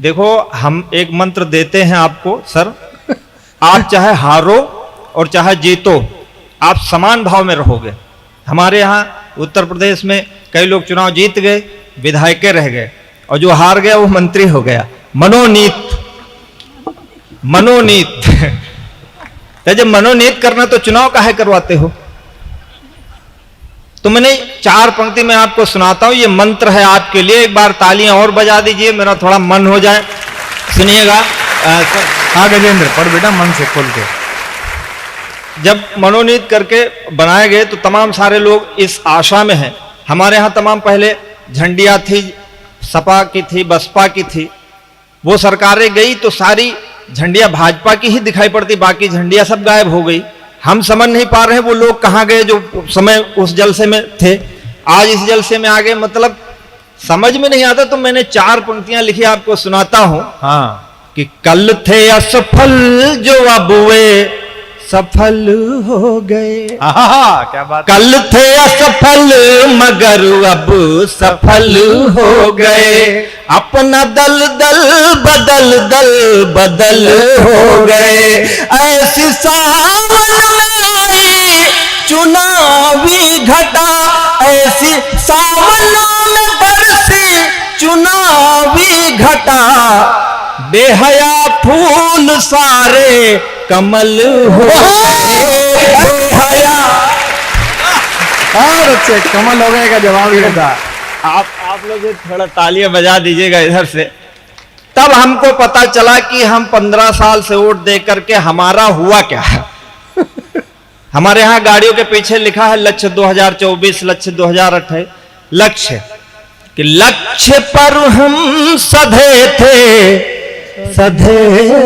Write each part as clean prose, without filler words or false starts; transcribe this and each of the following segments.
देखो हम एक मंत्र देते हैं आपको सर, आप चाहे हारो और चाहे जीतो, आप समान भाव में रहोगे। हमारे यहाँ उत्तर प्रदेश में कई लोग चुनाव जीत गए, विधायक रह गए, और जो हार गया वो मंत्री हो गया। मनोनीत मनोनीत तो जब मनोनीत करना तो चुनाव काहे करवाते हो? तो मैंने 4 पंक्ति में आपको सुनाता हूं, ये मंत्र है आपके लिए। एक बार तालियां और बजा दीजिए, मेरा थोड़ा मन हो जाए। सुनिएगा। हाँ गजेंद्र, पढ़ बेटा मन से खोल के। जब मनोनीत करके बनाए गए तो तमाम सारे लोग इस आशा में हैं। हमारे यहाँ तमाम पहले झंडियाँ थी, सपा की थी, बसपा की थी। वो सरकारें गई तो सारी झंडियाँ भाजपा की ही दिखाई पड़ती, बाकी झंडियाँ सब गायब हो गई। हम समझ नहीं पा रहे हैं वो लोग कहाँ गए जो समय उस जलसे में थे, आज इस जलसे में आ गए, मतलब समझ में नहीं आता। तो मैंने 4 पंक्तियां लिखी, आपको सुनाता हूं। हाँ। कि कल थे असफल जो अब वे सफल हो गए। क्या बात। कल थे असफल मगर अब सफल हो गए। अपना दल दल बदल दल बदल हो गए। ऐसी सावन में आई चुनावी घटा, ऐसी सावन में बरसी चुनावी घटा। बेहया फूल सारे कमल हो गए। बेहया और अच्छे कमल हो गए का जवाब ही था। आप लोग थोड़ा तालियां बजा दीजिएगा इधर से। तब हमको पता चला कि हम 15 साल से वोट दे करके हमारा हुआ क्या है। हमारे यहाँ गाड़ियों के पीछे लिखा है लक्ष्य 2024, लक्ष्य 2028। लक्ष्य कि लक्ष्य पर हम सधे थे, सधे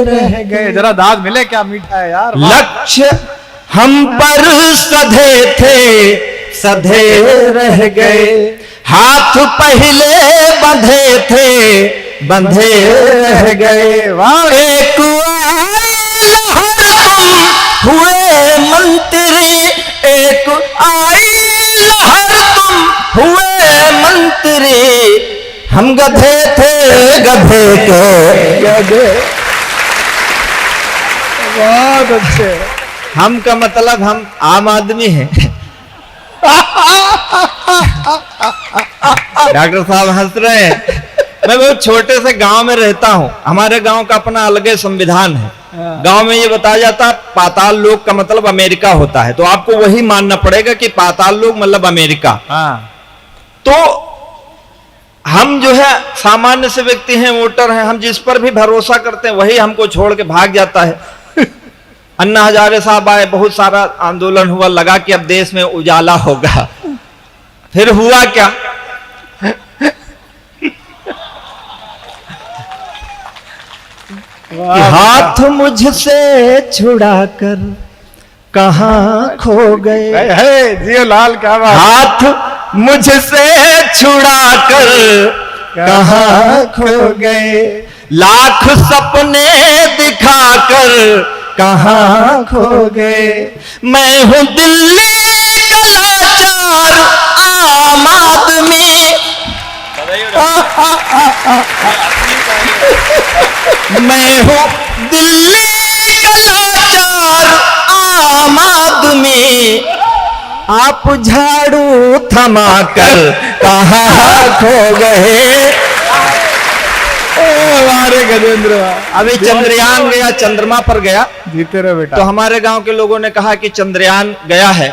रह गए। जरा दाद मिले, क्या मीठा है यार। लक्ष्य हम पर सधे थे, सधे रह गए। हाथ पहले बंधे थे, बंधे रह गए। वाह। एक तुम हुए मंत्री, एक आई लहर तुम हुए मंत्री। हम गधे थे, गधे के गधे। बहुत अच्छे। हम का मतलब हम आम आदमी हैं। डॉक्टर साहब हंस रहे हैं। मैं बहुत छोटे से गांव में रहता हूं। हमारे गांव का अपना अलग संविधान है। गांव में ये बताया जाता पाताल लोक का मतलब अमेरिका होता है, तो आपको वही मानना पड़ेगा कि पाताल लोक मतलब अमेरिका। तो हम जो है सामान्य से व्यक्ति हैं, वोटर हैं, हम जिस पर भी भरोसा करते हैं वही हमको छोड़ के भाग जाता है। अन्ना हजारे साहब आए, बहुत सारा आंदोलन हुआ, लगा कि अब देश में उजाला होगा। फिर हुआ क्या? कि हाथ मुझसे छुड़ाकर कहां खो गए। जियो लाल, क्या बात। हाथ मुझसे छुड़ाकर कहां खो गए। लाख सपने दिखाकर कहां खो गए। मैं हूं दिल्ली का लाचार आम आदमी। मैं हूं दिल्ली का लाचार आम आदमी। आप झाड़ू थमाकर कहां खो गए। हमारे गजेंद्र अभी चंद्रयान गया, चंद्रमा पर गया। जीते रहे बेटा। तो हमारे गांव के लोगों ने कहा कि चंद्रयान गया है,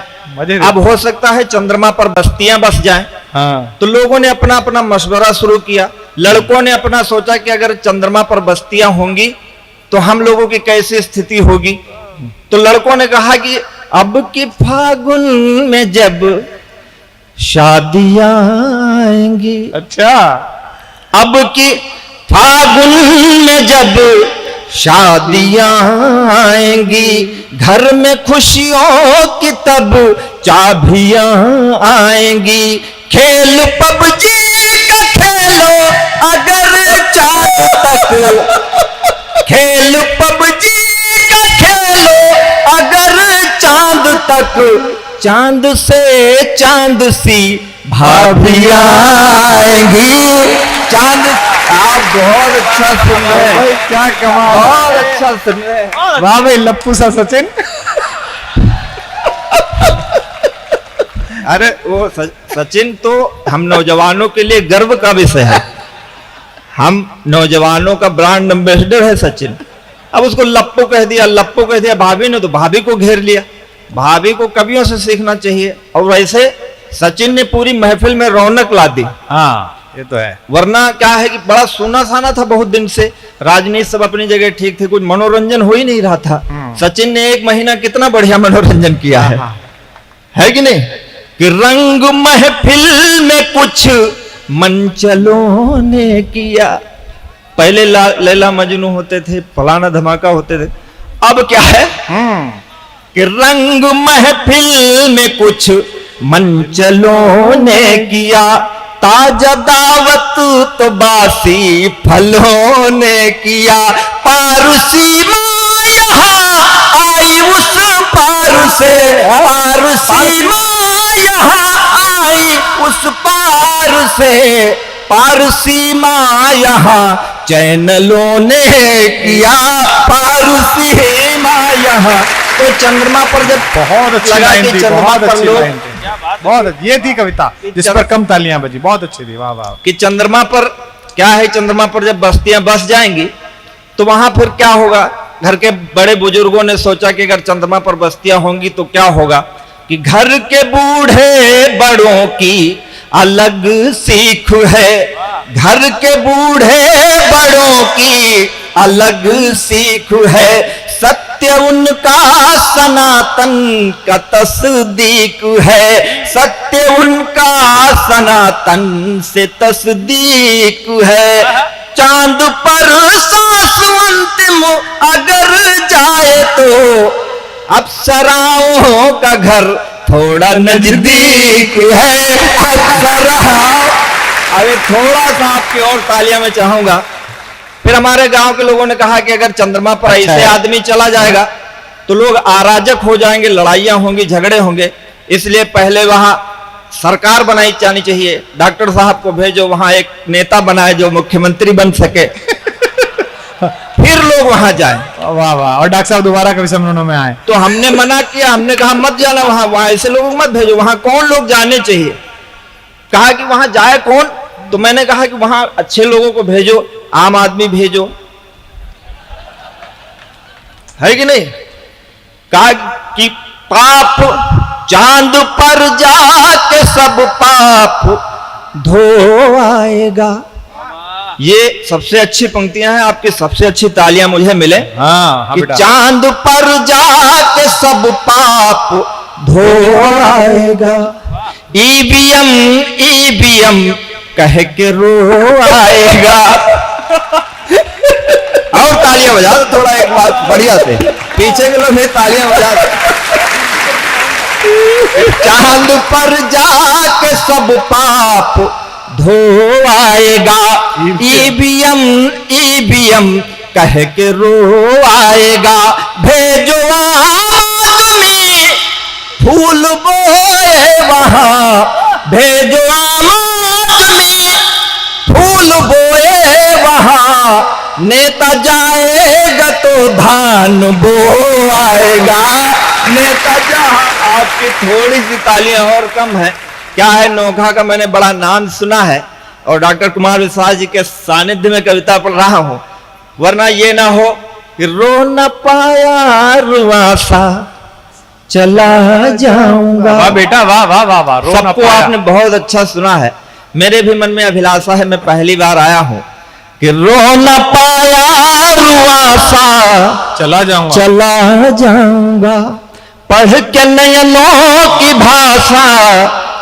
अब हो सकता है चंद्रमा पर बस्तियां बस जाएं। हाँ। तो लोगों ने अपना अपना मशवरा शुरू किया। लड़कों ने अपना सोचा कि अगर चंद्रमा पर बस्तियां होंगी तो हम लोगों की कैसी स्थिति होगी। तो लड़कों ने कहा कि अब की फागुन में जब शादियां आएंगी। अच्छा। अब की फागुन में जब शादियां आएंगी, घर में खुशियों की तब चाबियां आएंगी। खेल पबजी का खेलो अगर चांद तक। खेल पबजी का खेलो अगर चांद तक। चांद से चांद सी भाभियां आएंगी। चांद, आप बहुत अच्छा सुन रहे हैं, भाई क्या कमाल, बहुत अच्छा सुन रहे हैं। वाह भाई लप्पू सा सचिन। अरे वो सचिन तो हम नौजवानों के लिए गर्व का विषय है, हम नौजवानों का ब्रांड एम्बेसडर है सचिन। अब उसको लप्पू कह दिया, लप्पू कह दिया भाभी ने, तो भाभी को घेर लिया। भाभी को कवियों से सीखना चाहिए। और वैसे सचिन ने पूरी महफिल में रौनक ला दी। हाँ ये तो है। वरना क्या है कि बड़ा सुना साना था बहुत दिन से, राजनीति सब अपनी जगह ठीक थे, कुछ मनोरंजन हो ही नहीं रहा था। सचिन ने 1 महीना कितना बढ़िया मनोरंजन किया है कि नहीं? कि रंग महफिल में कुछ मंचलों ने किया। पहले लैला मजनू होते थे, फलाना धमाका होते थे, अब क्या है कि रंग महफिल में कुछ मंचलों ने किया। ताजा दावत तो बासी फलों ने किया। पारुसी माँ यहाँ आई उस पार से, पारुसी माँ यहाँ आई उस पार से, पारसी माँ यहाँ चैनलों ने किया। पारसी माँ यहाँ, तो चंद्रमा पर जब बहुत अच्छी लगा लाइन के थी, चंद्रमा बहुत पर अच्छी लोग, लाइन थी, बहुत ये थी कविता जिस पर कम तालियां बजी, बहुत अच्छी थी। वाह वाह। कि चंद्रमा पर क्या है, चंद्रमा पर जब बस्तियां बस जाएंगी तो वहां फिर क्या होगा? घर के बड़े बुजुर्गों ने सोचा कि अगर चंद्रमा पर बस्तियां होंगी तो क्या होगा कि घर के बूढ़े बड़ों की अलग सीख है। घर के बूढ़े बड़ों की अलग सीख है। सत्य उनका सनातन का तस्दीक है। सत्य उनका सनातन से तस्दीक है। चांद पर सांस अंतिम अगर जाए तो अप्सराओं का घर थोड़ा नजदीक है। अप्सराओं, अरे थोड़ा सा आपकी और तालियां मैं चाहूंगा। फिर हमारे गांव के लोगों ने कहा कि अगर चंद्रमा पर ऐसे आदमी चला जाएगा तो लोग अराजक हो जाएंगे, लड़ाइयां होंगी, झगड़े होंगे, इसलिए पहले वहां सरकार बनाई जानी चाहिए। डॉक्टर साहब को भेजो, वहां एक नेता बनाए जो मुख्यमंत्री बन सके, फिर लोग वहां जाए। वाह वाह। और डॉक्टर साहब दोबारा कभी सम्मेलनों में आए तो हमने मना किया, हमने कहा मत जाना वहां, वहां ऐसे लोग मत भेजो, वहां कौन लोग जाने चाहिए। कहा कि वहां जाए कौन? तो मैंने कहा कि वहां अच्छे लोगों को भेजो, आम आदमी भेजो, है कि नहीं? कहा कि पाप चांद पर जाके सब पाप धो आएगा। ये सबसे अच्छी पंक्तियां हैं, आपकी सबसे अच्छी तालियां मुझे मिले। हाँ, कि चांद पर जाके सब पाप धो आएगा। ईवीएम ईवीएम कह के रो आएगा। और तालियां बजा दो थोड़ा, एक बार बढ़िया से, पीछे के लोग तालियां बजा दो। चांद पर जाके सब पाप धो आएगा। ईवीएम ईवीएम कह के रो आएगा। भेजो आदमी फूल बोए वहां, भेजो आदमी फूल बोए वहां। नेता जाएगा तो धान बो आएगा। नेता जहां, आपकी थोड़ी सी तालियां और कम है। क्या है, नोखा का मैंने बड़ा नाम सुना है और डॉक्टर कुमार विश्वास जी के सानिध्य में कविता पढ़ रहा हूं, वरना ये ना हो कि रो न पाया रुआसा चला जाऊंगा। वाह बेटा, वाह वाह वाह वाह। रो ना सबको पाया। आपने बहुत अच्छा सुना है। मेरे भी मन में अभिलाषा है, मैं पहली बार आया हूं कि रो न पाया रुआसा चला जाऊंगा, चला जाऊंगा। पढ़ के नयनों की भाषा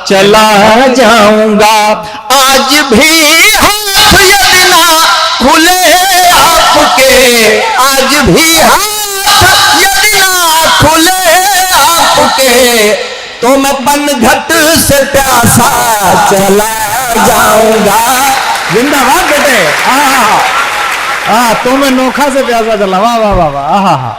चला जाऊंगा। आज भी हाथ यदि ना खुले आपके, आज भी हाथ यदि ना खुले आपके, तो मैं पनघट से प्यासा चला जाऊंगा। जिंदाबाद बेटे। हाँ, तो मैं नोखा से प्यासा चला। वाह वाह वाह वाह। हाँ हाँ।